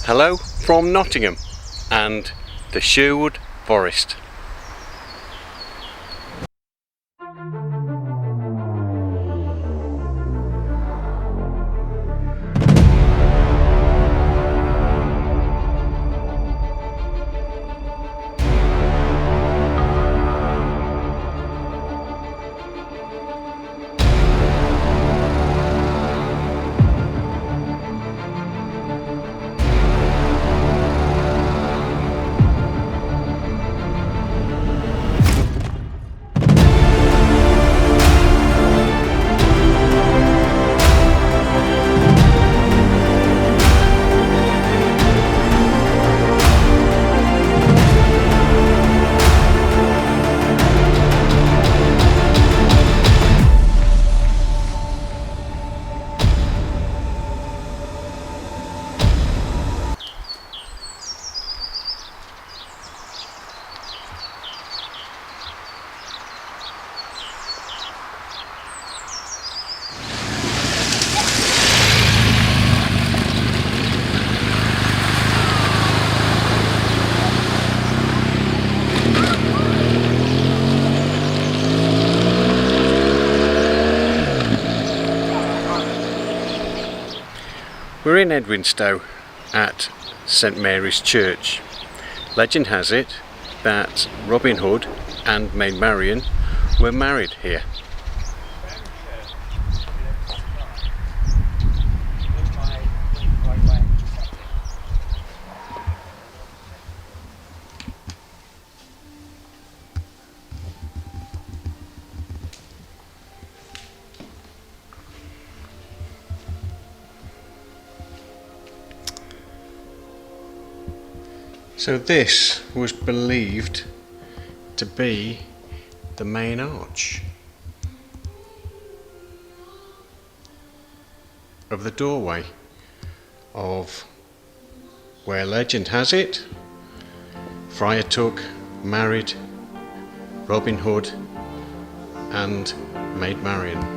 Hello from Nottingham and the Sherwood Forest. We're in Edwinstowe at St Mary's Church. Legend has it that Robin Hood and Maid Marion were married here. So this was believed to be the main arch of the doorway of where legend has it Friar Tuck married Robin Hood and Maid Marion.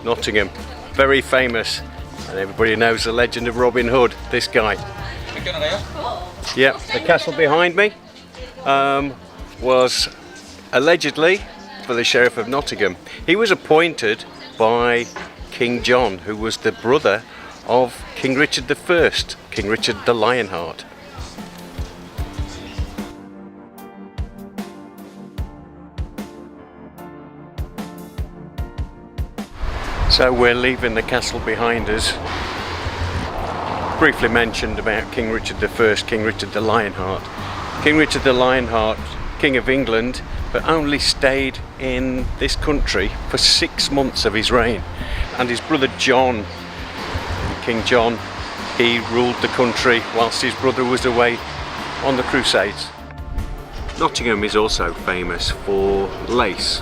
Nottingham, very famous, and everybody knows the legend of Robin Hood, this guy. Yep, the castle behind me was allegedly for the Sheriff of Nottingham. He was appointed by King John, who was the brother of King Richard I, King Richard the Lionheart. So we're leaving the castle behind us. Briefly mentioned about King Richard I, King Richard the Lionheart. King Richard the Lionheart, King of England, but only stayed in this country for 6 months of his reign. And his brother John, King John, he ruled the country whilst his brother was away on the Crusades. Nottingham is also famous for lace.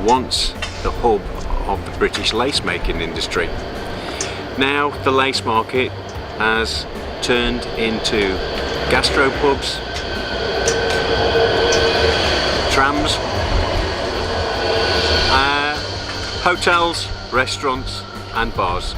Once the hub of the British lace making industry. Now the lace market has turned into gastropubs, trams, hotels, restaurants and bars.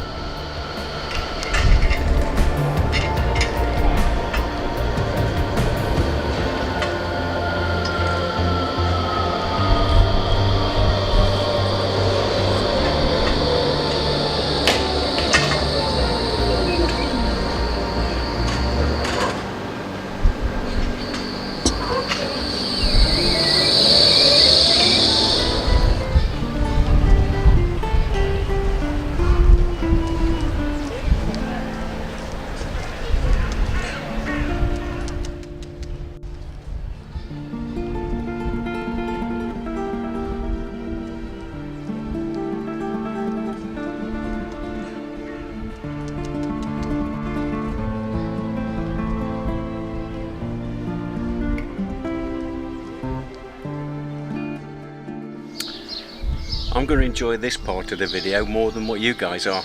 I'm going to enjoy this part of the video more than what you guys are.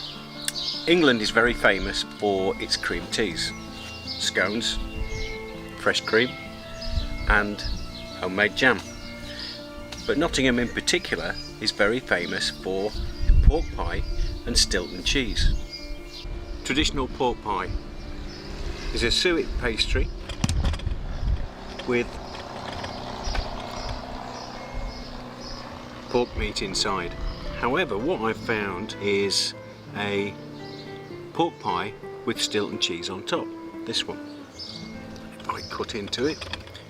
England is very famous for its cream teas, scones, fresh cream and homemade jam. But Nottingham in particular is very famous for pork pie and Stilton cheese. Traditional pork pie is a suet pastry with pork meat inside. However, what I've found is a pork pie with Stilton cheese on top. This one. If I cut into it,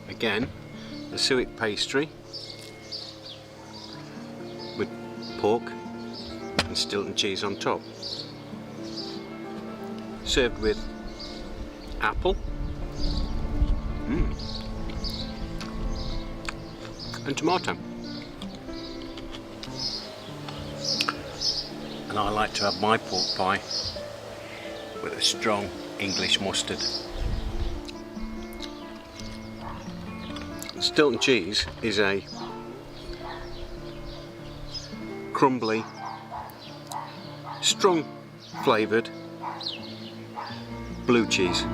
again, a suet pastry with pork and Stilton cheese on top. Served with apple and tomato. And I like to have my pork pie with a strong English mustard. Stilton cheese is a crumbly, strong flavoured blue cheese.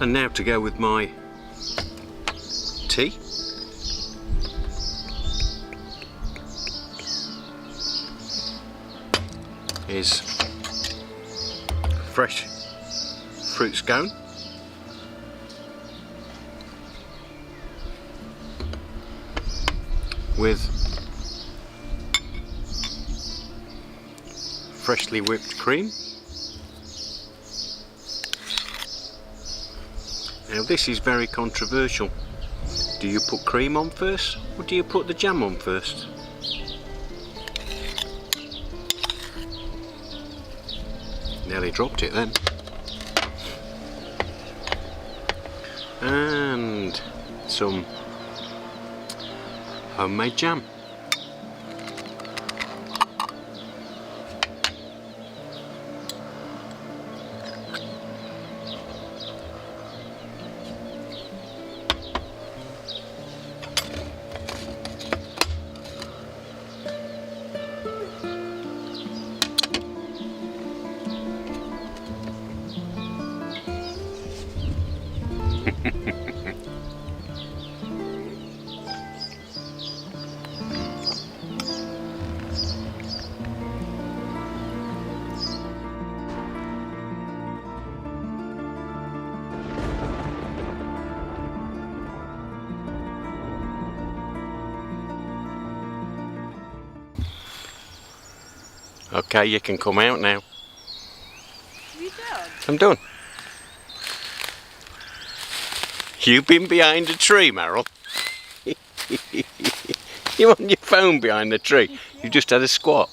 And now to go with my tea. Is fresh fruit scone, with freshly whipped cream. Now this is very controversial. Do you put cream on first or do you put the jam on first? Nearly dropped it then. And some homemade jam. Okay, you can come out now. Are you done? I'm done. You've been behind a tree, Marion. You're on your phone behind the tree. You just had a squat.